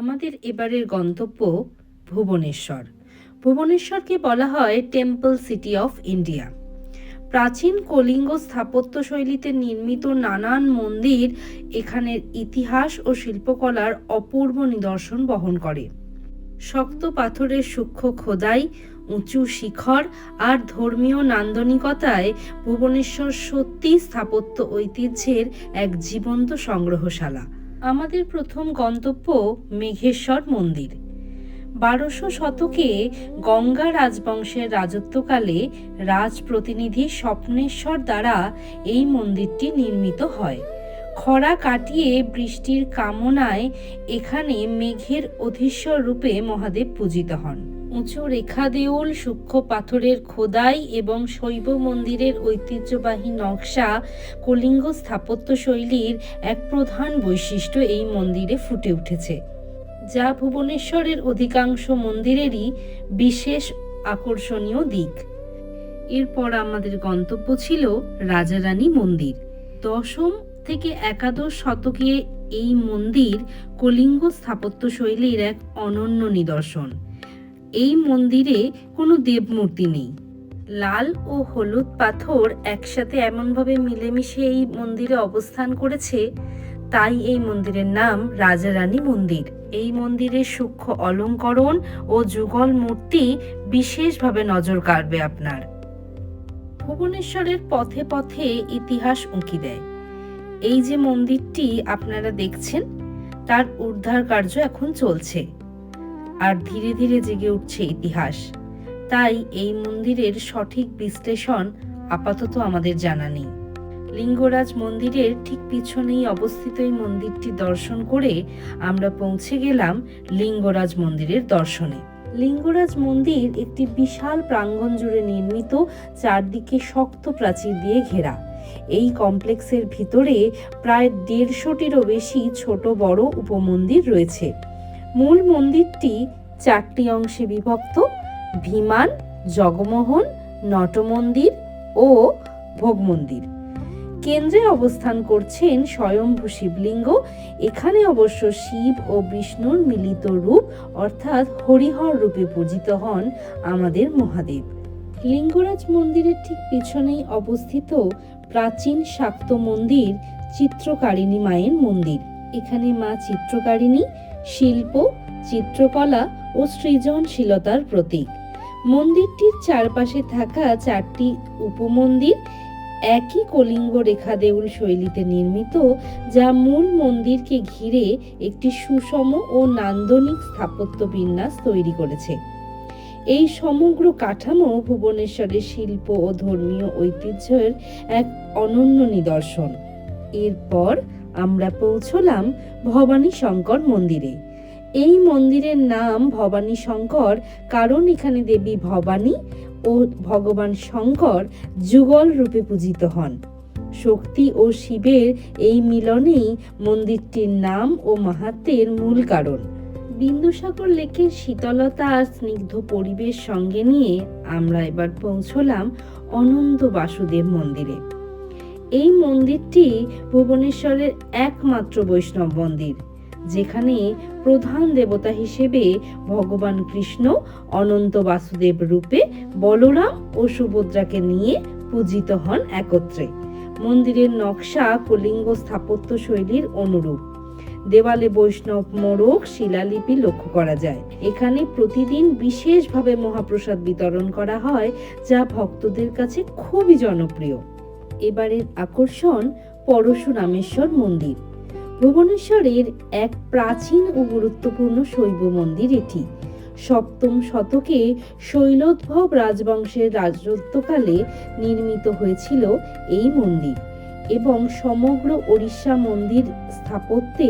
আমাদের এবারের গন্তব্য ভুবনেশ্বর। ভুবনেশ্বরকে বলা হয় টেম্পল সিটি অফ ইন্ডিয়া। প্রাচীন কলিঙ্গ স্থাপত্য শৈলীতে নির্মিত নানান মন্দির এখানের ইতিহাস ও শিল্পকলার অপূর্ব নিদর্শন বহন করে। শক্ত পাথরের সূক্ষ্ম খোদাই, উঁচু শিখর আর ধর্মীয় নান্দনিকতায় ভুবনেশ্বর সত্যি স্থাপত্য ঐতিহ্যের এক জীবন্ত সংগ্রহশালা। আমাদের প্রথম গন্তব্য মেঘেশ্বর মন্দির। 1200 শতকে গঙ্গা রাজবংশের রাজত্বকালে রাজপ্রতিনিধি স্বপ্নেশ্বর দ্বারা এই মন্দিরটি নির্মিত হয়। খরা কাটিয়ে বৃষ্টির কামনায় এখানে মেঘের অধীশ্বর রূপে মহাদেব পূজিত হন। উঁচু রেখা দেউল, সূক্ষ্ম পাথরের খোদাই এবং শৈব মন্দিরের ঐতিহ্যবাহী নকশা কলিঙ্গ স্থাপত্য শৈলীর এক প্রধান বৈশিষ্ট্য এই মন্দিরে ফুটে উঠেছে, যা ভুবনেশ্বরের অধিকাংশ মন্দিরেরই বিশেষ আকর্ষণীয় দিক। এরপর আমাদের গন্তব্য ছিল রাজারানী মন্দির। 10ম থেকে 11 শতকে এই মন্দির কলিঙ্গ স্থাপত্য শৈলীর এক অনন্য নিদর্শন। এই মন্দিরে কোনো দেবমূর্তি নেই। লাল ও হলুদ পাথর একসাথে এমনভাবে মিলেমিশে এই মন্দিরে অবস্থান করেছে, তাই এই মন্দিরের নাম রাজারানী মন্দির। এই মন্দিরের সূক্ষ্ম অলঙ্করণ ও যুগল মূর্তি বিশেষভাবে নজর কাড়বে আপনার। ভুবনেশ্বরের পথে পথে ইতিহাস উঁকি দেয়। এই যে মন্দিরটি আপনারা দেখছেন, তার উদ্ধার কার্য এখন চলছে আর ধীরে ধীরে জেগে উঠছে ইতিহাস। তাই এই মন্দিরের সঠিক বিশ্লেষণ আপাতত আমাদের জানা নেই। লিঙ্গরাজ মন্দিরের ঠিক পিছনেই অবস্থিত এই মন্দিরটি দর্শন করে আমরা পৌঁছে গেলাম লিঙ্গরাজ মন্দিরের দর্শনে। লিঙ্গরাজ মন্দির একটি বিশাল প্রাঙ্গণ জুড়ে নির্মিত, চারদিকে শক্ত প্রাচীর দিয়ে ঘেরা। এই কমপ্লেক্সের ভিতরে প্রায় 150টিরও বেশি ছোট বড় উপমন্দির রয়েছে। মূল মন্দিরটি 4টি অংশে বিভক্ত: বিমান, জগমোহন, নটমন্দির ও ভোগ মন্দির। কেন্দ্রে অবস্থান করছেন স্বয়ম্ভু শিবলিঙ্গ। এখানে অবশ্য শিব ও বিষ্ণুর মিলিত রূপ অর্থাৎ হরিহর রূপে পূজিত হন আমাদের মহাদেব। লিঙ্গরাজ মন্দিরের ঠিক পিছনেই অবস্থিত প্রাচীন শাক্ত মন্দির চিত্রকারিণী মায়ের মন্দির। এখানে মা চিত্রকারিণী শিল্প, চিত্রকলা ও সৃজনশীলতার প্রতীক। মন্দিরটির চারপাশে থাকা 4টি উপমন্দির একই কলিঙ্গ রেখা দেউল শৈলীতে নির্মিত, যা মূল মন্দিরকে ঘিরে একটি সুষম ও নান্দনিক স্থাপত্য বিন্যাস তৈরি করেছে। এই সমগ্র কাঠামো ভুবনেশ্বরের শিল্প ও ধর্মীয় ঐতিহ্যের এক অনন্য নিদর্শন। এরপর আমরা পৌঁছলাম ভবানী শঙ্কর মন্দিরে। এই মন্দিরের নাম ভবানী শঙ্কর কারণ এখানে দেবী ভবানী ও ভগবান শঙ্কর যুগল রূপে পূজিত হন। শক্তি ও শিবের এই মিলনেই মন্দিরটির নাম ও মাহাত্ম্যের মূল কারণ। বিন্দুসাগর লেকের শীতলতা আর স্নিগ্ধ পরিবেশ সঙ্গে নিয়ে আমরা এবার পৌঁছলাম অনন্ত বাসুদেব মন্দিরে। এই মন্দিরটি ভুবনেশ্বরের একমাত্র বৈষ্ণব মন্দির, যেখানে প্রধান দেবতা হিসেবে ভগবান কৃষ্ণ অনন্ত বাসুদেব রূপে বলরাম ও সুভদ্রাকে নিয়ে পূজিত হন একত্রে। মন্দিরের নকশা কলিঙ্গ স্থাপত্য শৈলীর অনুরূপ। দেওয়ালে বৈষ্ণব মোড়ক শিলালিপি লক্ষ্য করা যায়। এখানে প্রতিদিন বিশেষভাবে মহাপ্রসাদ বিতরণ করা হয়, যা ভক্তদের কাছে খুবই জনপ্রিয়। এবারের আকর্ষণ পরশুরামেশ্বর মন্দির। ভুবনেশ্বরের এক প্রাচীন ও গুরুত্বপূর্ণ শৈব মন্দির এটি। 7ম শতকে শৈলোদ্ভব রাজবংশের রাজত্বকালে নির্মিত হয়েছিল এই মন্দির এবং সমগ্র ওড়িশা মন্দির স্থাপত্যে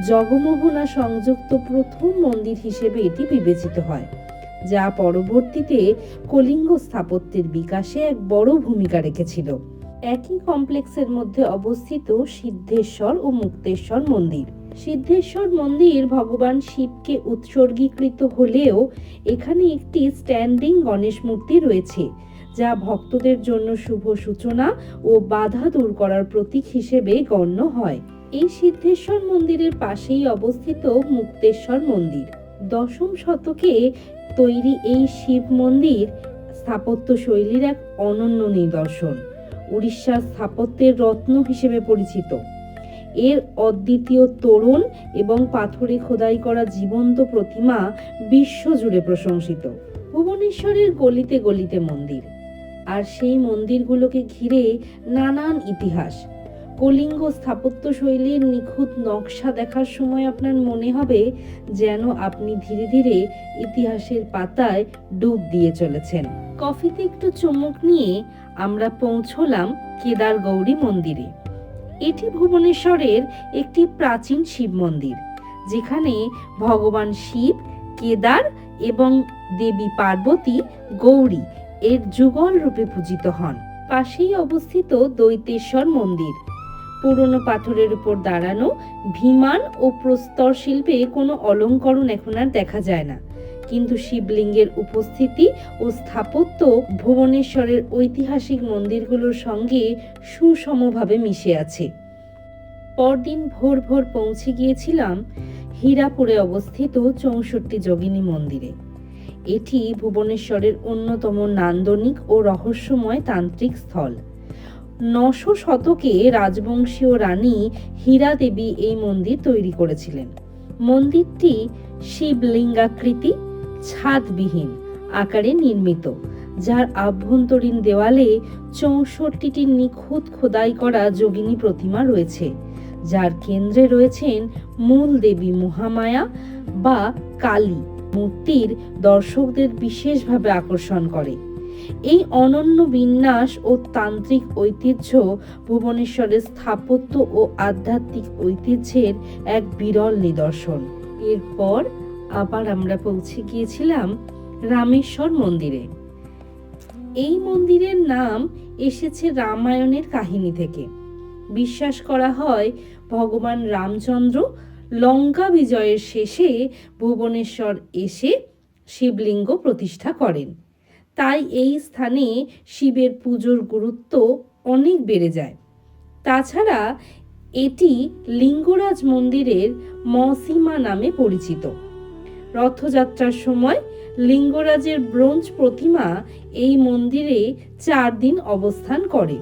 জগমোহনা সংযুক্ত প্রথম মন্দির হিসেবে এটি বিবেচিত হয়, যা পরবর্তীতে কলিঙ্গ স্থাপত্যের বিকাশে এক বড় ভূমিকা রেখেছিল। একই কমপ্লেক্সের মধ্যে অবস্থিত সিদ্ধেশ্বর ও মুক্তেশ্বর মন্দির। সিদ্ধেশ্বর মন্দির ভগবান শিবকে উৎসর্গীকৃত হলেও এখানে একটি স্ট্যান্ডিং গণেশ মূর্তি রয়েছে, যা ভক্তদের জন্য শুভ সূচনা ও বাধা দূর করার প্রতীক হিসেবে গণ্য হয়। এই সিদ্ধেশ্বর মন্দিরের পাশেই অবস্থিত মুক্তেশ্বর মন্দির। দশম শতকে তৈরি এই শিব মন্দির স্থাপত্য শৈলীর এক অনন্য নিদর্শন, উড়িষ্যার স্থাপত্যের রত্ন হিসেবে পরিচিত। এর অদ্বিতীয় তোরণ এবং পাথরে খোদাই করা জীবন্ত প্রতিমা বিশ্বজুড়ে প্রশংসিত। ভুবনেশ্বরের গলিতে গলিতে মন্দির, আর সেই মন্দিরগুলোকে ঘিরে নানান ইতিহাস। কলিঙ্গ স্থাপত্য শৈলীর নিখুঁত নকশা দেখার সময় আপনার মনে হবে যেন আপনি ধীরে ধীরে ইতিহাসের পাতায় ডুব দিয়ে চলেছেন। কফিতে একটু চুমুক নিয়ে আমরা পৌঁছলাম কেদার গৌরী মন্দিরে। এটি ভুবনেশ্বরের একটি প্রাচীন শিব মন্দির, যেখানে ভগবান শিব, কেদার এবং দেবী পার্বতী গৌরী এর যুগল রূপে পূজিত হন। পাশেই অবস্থিত দৈতেশ্বর মন্দির। পুরনো পাথরের উপর দাঁড়ানো বিমান ও প্রস্তর শিল্পে কোনো অলঙ্করণ এখন আর দেখা যায় না, কিন্তু শিবলিঙ্গের উপস্থিতি ও স্থাপত্য ভুবনেশ্বরের ঐতিহাসিক মন্দিরগুলোর সঙ্গে সুসমভাবে মিশে আছে। পরদিন ভোর ভোর পৌঁছে গিয়েছিলাম হীরাপুরে অবস্থিত 64 যোগিনী মন্দিরে। এটি ভুবনেশ্বরের অন্যতম নান্দনিক ও রহস্যময় তান্ত্রিক স্থল। 900 শতকে রাজবংশীয় রানী হীরা দেবী এই মন্দির তৈরি করেছিলেন। মন্দিরটি শিবলিঙ্গাকৃতি, ছাদবিহীন আকারে নির্মিত, যার আভ্যন্তরীণ দেওয়ালে 64টি নিখুঁত খোদাই করা যোগিনী প্রতিমা রয়েছে, যার কেন্দ্রে রয়েছেন মূল দেবী মহামায়া বা কালী। মূর্তির দর্শকদের বিশেষভাবে আকর্ষণ করে। এই অনন্য বিন্যাস ও তান্ত্রিক ঐতিহ্য ভুবনেশ্বরের স্থাপত্য ও আধ্যাত্মিক ঐতিহ্যের এক বিরল নিদর্শন। এরপর আবার আমরা পৌঁছে গিয়েছিলাম রামেশ্বর মন্দিরে। এই মন্দিরের নাম এসেছে রামায়ণের কাহিনী থেকে। বিশ্বাস করা হয় ভগবান রামচন্দ্র লঙ্কা বিজয়ের শেষে ভুবনেশ্বর এসে শিবলিঙ্গ প্রতিষ্ঠা করেন, তাই এই স্থানে শিবের পুজোর গুরুত্ব অনেক বেড়ে যায়। তাছাড়া এটি লিঙ্গরাজ মন্দিরের মসীমা নামে পরিচিত। রথযাত্রার সময় লিঙ্গরাজের ব্রোঞ্জ প্রতিমা এই মন্দিরে 4 দিন অবস্থান করে,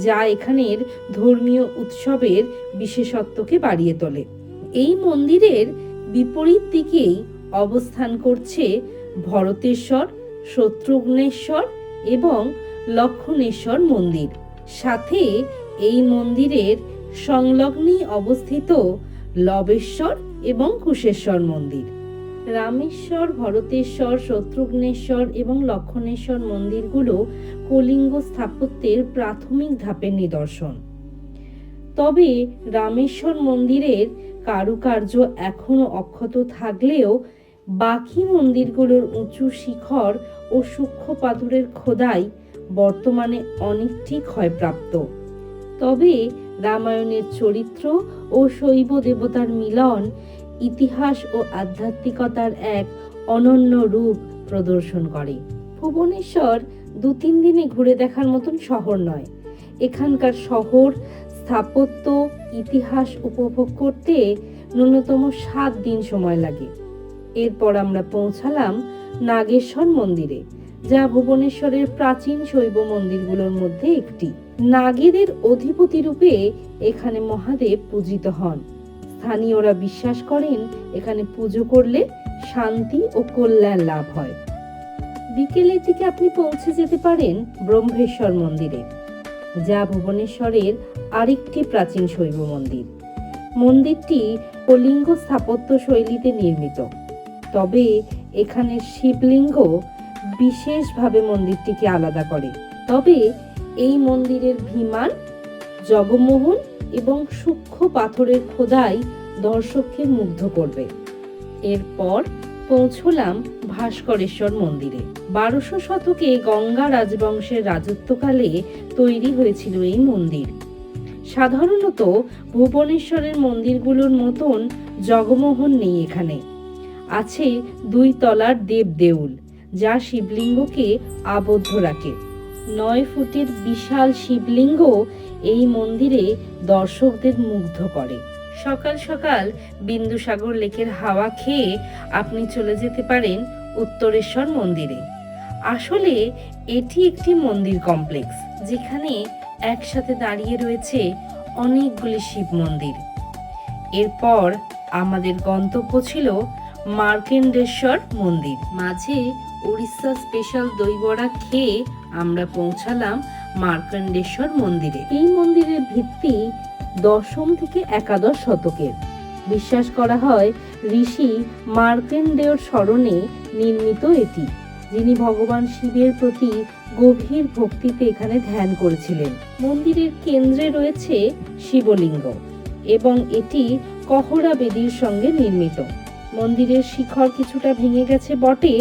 যা এখানের ধর্মীয় উৎসবের বিশেষত্বকে বাড়িয়ে তোলে। এই মন্দিরের বিপরীত দিকেই অবস্থান করছে ভরতেশ্বর, শত্রুঘ্নেশ্বর এবং লক্ষণেশ্বর মন্দির। সাথে এই মন্দিরের সংলগ্নেই অবস্থিত লবেশ্বর এবং কুশেশ্বর মন্দির। রামেশ্বর, ভরতেশ্বর, শত্রুঘ্নেশ্বর এবং লক্ষণেশ্বর মন্দিরগুলো কলিঙ্গ স্থাপত্যের প্রাথমিক ধাপের নিদর্শন। তবে রামেশ্বর মন্দিরের কারুকার্য এখনো অক্ষত থাকলেও বাকি মন্দিরগুলোর উঁচু শিখর ও সূক্ষ্ম পাথরের খোদাই বর্তমানে অনেকটি ক্ষয়প্রাপ্ত। তবে রামায়ণের চরিত্র ও শৈব দেবতার মিলন ইতিহাস ও আধ্যাত্মিকতার এক অনন্য রূপ প্রদর্শন করে। ভুবনেশ্বর 2-3 দিনে ঘুরে দেখার মতন শহর নয়। এখানকার শহর, স্থাপত্য, ইতিহাস উপভোগ করতে ন্যূনতম 7 দিন সময় লাগে। এরপর আমরা পৌঁছালাম নাগেশ্বর মন্দিরে, যা ভুবনেশ্বরের প্রাচীন শৈব মন্দিরগুলোর মধ্যে একটি। নাগেদের অধিপতি রূপে এখানে মহাদেব পূজিত হন। স্থানীয়রা বিশ্বাস করেন এখানে পুজো করলে শান্তি ও কল্যাণ লাভ হয়। বিকেলের দিকে আপনি পৌঁছে যেতে পারেন ব্রহ্মেশ্বর মন্দিরে, যা ভুবনেশ্বরের আরেকটি প্রাচীন শৈব মন্দির। মন্দিরটি কলিঙ্গ স্থাপত্য শৈলীতে নির্মিত, তবে এখানের শিবলিঙ্গ বিশেষভাবে মন্দিরটিকে আলাদা করে। তবে এই মন্দিরের বিমান, জগমোহন এবং সূক্ষ্ম পাথরের খোদাই দর্শককে মুগ্ধ করবে। এরপর পৌঁছলাম ভাস্করেশ্বর মন্দিরে। 1200 শতকে গঙ্গা রাজবংশের রাজত্বকালে তৈরি হয়েছিল এই মন্দির। সাধারণত ভুবনেশ্বরের মন্দিরগুলোর মতন জগমোহন নেই। এখানে আছে 2 তলার দেব দেউল, যা শিবলিঙ্গকে আবদ্ধ রাখে। 9 ফুটের বিশাল শিবলিঙ্গ এই মন্দিরে দর্শকদের মুগ্ধ করে। সকাল সকাল বিন্দুসাগর লেকের হাওয়া খেয়ে আপনি চলে যেতে পারেন উত্তরেশ্বর মন্দিরে। আসলে এটি একটি মন্দির কমপ্লেক্স, যেখানে একসাথে দাঁড়িয়ে রয়েছে অনেকগুলি শিব মন্দির। এরপর আমাদের গন্তব্য ছিল মার্কেন্ডেশ্বর মন্দির। মাঝে উড়িষ্যা স্পেশাল দই বড়া খেয়ে আমরা পৌঁছালাম মার্কেন্ডেশ্বর মন্দিরে। এই মন্দিরের ভিত্তি 10ম থেকে 11শ শতকের। বিশ্বাস করা হয় ঋষি মার্কেন্ডেয়র স্মরণে নির্মিত এটি, যিনি ভগবান শিবের প্রতি গভীর ভক্তিতে এখানে ধ্যান করেছিলেন। মন্দিরের কেন্দ্রে রয়েছে শিবলিঙ্গ এবং এটি কহরা বেদির সঙ্গে নির্মিত। মন্দিরের শিখর কিছুটা ভেঙে গেছে বটে,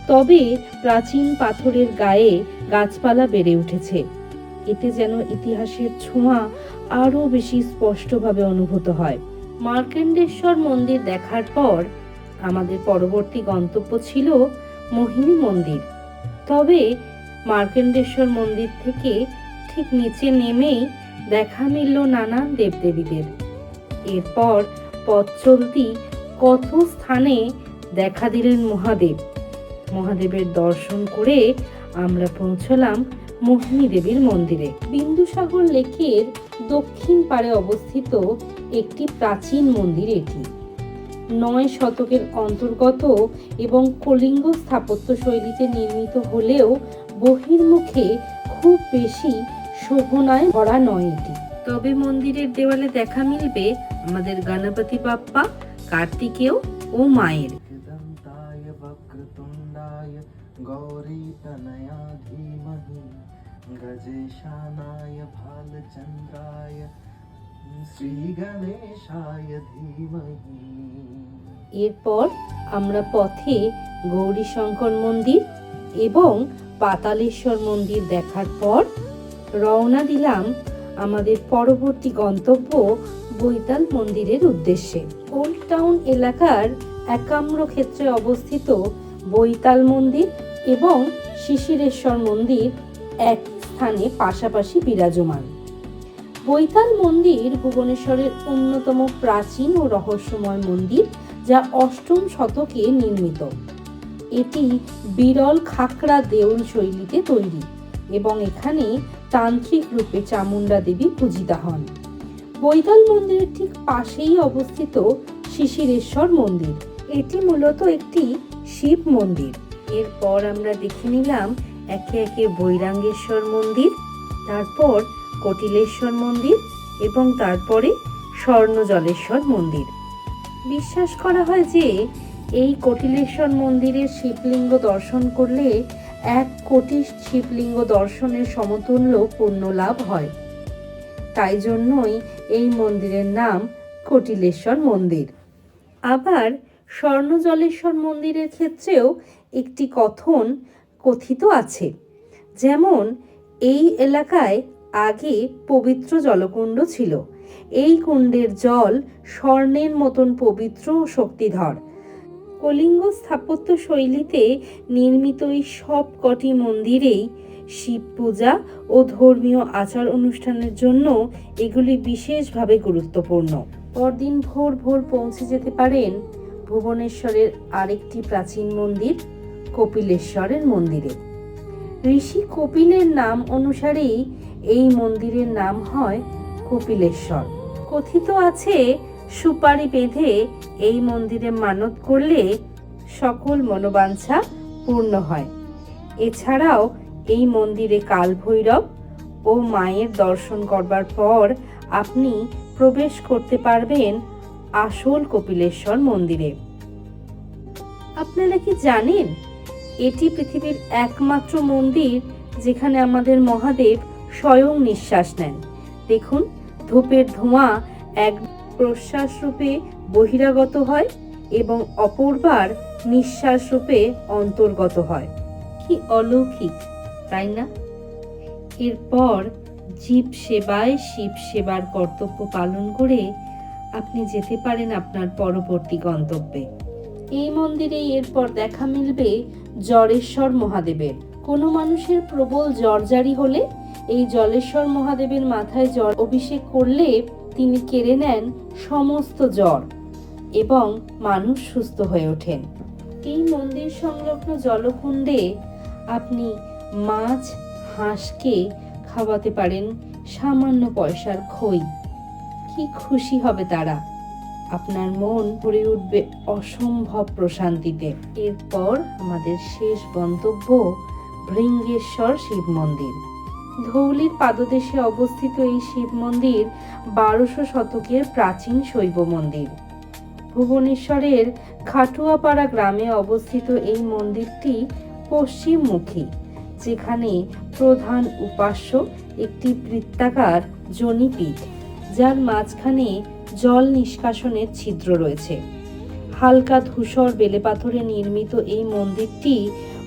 তবে প্রাচীন পাথরের গায়ে গাছপালা বেড়ে উঠেছে। এতে যেন ইতিহাসের ছোঁয়া আরো বেশি স্পষ্টভাবে অনুভূত হয়। মার্কেন্ডেশ্বর মন্দির দেখার পর আমাদের পরবর্তী গন্তব্য ছিল মোহিনী মন্দির। তবে মার্কেন্ডেশ্বর মন্দির থেকে ঠিক নিচে নেমেই দেখা মিলল নানান দেবদেবীদের। এরপর পথ চলতি কত স্থানে দেখা দিলেন মহাদেব। মহাদেবের দর্শন করে আমরা পৌঁছলাম মোহিনী দেবীর মন্দিরে। বিন্দুসাগর লেকের দক্ষিণ পাড়ে অবস্থিত একটি প্রাচীন মন্দির এটি। 9 শতকের অন্তর্গত এবং কলিঙ্গ স্থাপত্য শৈলীতে নির্মিত হলেও বহির্মুখে খুব বেশি শোভনায় ভরা নয় এটি। তবে মন্দিরের দেওয়ালে দেখা মিলবে আমাদের গণপতি বাপ্পা, কার্তিকেয় ও মায়ের। गौरी तनया धीमहि गजेशानाय भालचन्द्राय श्री गणेशाय धीमहि। এরপর আমরা পথে গৌরীশঙ্কর মন্দির এবং পাতালেশ্বর মন্দির দেখার পর রওনা দিলাম আমাদের পরবর্তী গন্তব্য বৈতাল মন্দিরের উদ্দেশ্যে। ওল্ড টাউন এলাকার একাম্র ক্ষেত্রে অবস্থিত বৈতাল মন্দির এবং শিশিরেশ্বর মন্দির এক স্থানে পাশাপাশি বিরাজমান। বৈতাল মন্দির ভুবনেশ্বরের অন্যতম প্রাচীন ও রহস্যময় মন্দির, যা 8ম শতকে নির্মিত। এটি বিরল খাকড়া দেউল শৈলীতে তৈরি এবং এখানে তান্ত্রিক রূপে চামুণ্ডা দেবী পূজিতা হন। বৈতাল মন্দিরের ঠিক পাশেই অবস্থিত শিশিরেশ্বর মন্দির। এটি মূলত একটি শিব মন্দির। এরপর আমরা দেখে নিলাম একে একে বৈরাঙ্গেশ্বর মন্দির, তারপর কটিলেশ্বর মন্দির এবং তারপরে স্বর্ণজলেশ্বর মন্দির। বিশ্বাস করা হয় যে এই কটিলেশ্বর মন্দিরের শিবলিঙ্গ দর্শন করলে 1 কোটি শিবলিঙ্গ দর্শনের সমতুল্য পুণ্য লাভ হয়। তাই জন্যই এই মন্দিরের নাম কটিলেশ্বর মন্দির। আবার স্বর্ণজলেশ্বর মন্দিরের ক্ষেত্রেও একটি কথিত আছে, যেমন এই এলাকায় আগে পবিত্র জলকুণ্ড ছিল। এই কুণ্ডের জল স্বর্ণের মতন পবিত্র ও শক্তিধর। কলিঙ্গ স্থাপত্য শৈলীতে নির্মিত এই সব কটি মন্দিরেই শিব পূজা ও ধর্মীয় আচার অনুষ্ঠানের জন্য এগুলি বিশেষভাবে গুরুত্বপূর্ণ। পরদিন ভোর ভোর পৌঁছে যেতে পারেন ভুবনেশ্বরের আরেকটি প্রাচীন মন্দির কপিলেশ্বরের মন্দিরে। ঋষি কপিলের নাম অনুসারেই এই মন্দিরের নাম হয় কপিলেশ্বর। কথিত আছে সুপারি বেঁধে এই মন্দিরে মানত করলে সকল মনোবাঞ্ছা পূর্ণ হয়। এছাড়াও এই মন্দিরে কালভৈরব ও মায়ের দর্শন করবার পর আপনি প্রবেশ করতে পারবেন আসল কপিলেশ্বর মন্দিরে। আপনারা কি জানেন এটি পৃথিবীর একমাত্র মন্দির যেখানে আমাদের মহাদেব স্বয়ং নিঃশ্বাস নেন? দেখুন, ধূপের ধোঁয়া এক প্রশ্বাস রূপে বহিরাগত হয় এবং অপরবার নিঃশ্বাস রূপে অন্তর্গত হয়। কি অলৌকিক, তাই না? এরপর জীব সেবায় শিব সেবার কর্তব্য পালন করে আপনি যেতে পারেন আপনার পরবর্তী গন্তব্যে। এই মন্দিরে এরপর দেখা মিলবে জড়েশ্বর মহাদেবের। কোনো মানুষের প্রবল জ্বরজারি হলে এই জলেশ্বর মহাদেবের মাথায় জল অভিষেক করলে তিনি কেড়ে নেন সমস্ত জ্বর এবং মানুষ সুস্থ হয়ে ওঠেন। এই মন্দির সংলগ্ন জলকুণ্ডে আপনি মাছ, হাঁসকে খাওয়াতে পারেন সামান্য পয়সার খই। কি খুশি হবে তারা, আপনার মন ভরে উঠবে অসম্ভব প্রশান্তিতে। এরপর আমাদের শেষ গন্তব্য ভৃঙ্গেশ্বর শিব মন্দির। ধৌলির পাদদেশে অবস্থিত এই শিব মন্দির 1200 শতকের প্রাচীন শৈব মন্দির। ভুবনেশ্বরের খাটুয়াপাড়া গ্রামে অবস্থিত এই মন্দিরটি পশ্চিমমুখী, যেখানে প্রধান উপাস্য একটি বৃত্তাকার জনিপীঠ, যার মাঝখানে জল নিষ্কাশনের ছিদ্র রয়েছে। হালকা ধূসর বেলেপাথরে নির্মিত এই মন্দিরটি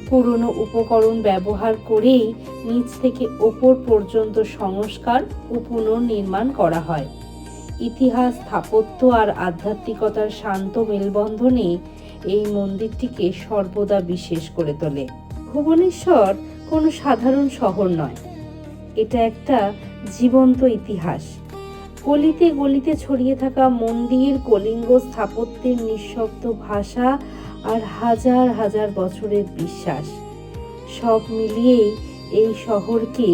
পুরনো উপকরণ ব্যবহার করেই নিচ থেকে ওপর পর্যন্ত সংস্কার ও পুনর্নির্মাণ করা হয়। ইতিহাস, স্থাপত্য আর আধ্যাত্মিকতার শান্ত মেলবন্ধনে এই মন্দিরটিকে সর্বদা বিশেষ করে তোলে। ভুবনেশ্বর কোনো সাধারণ শহর নয়, এটা একটা জীবন্ত ইতিহাস। গলিতে গলিতে ছড়িয়ে থাকা মন্দির, কলিঙ্গ স্থাপত্যের নিঃশব্দ ভাষা আর হাজার হাজার বছরের বিশ্বাস, সব মিলিয়েই এই শহরকে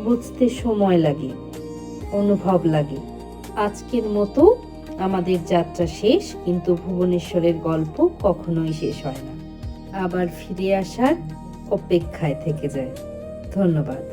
বুঝতে সময় লাগে, অনুভব লাগে। আজকের মতো আমাদের যাত্রা শেষ, কিন্তু ভুবনেশ্বরের গল্প কখনোই শেষ হয় না। আবার ফিরে আসার অপেক্ষায় থেকে যায়। ধন্যবাদ।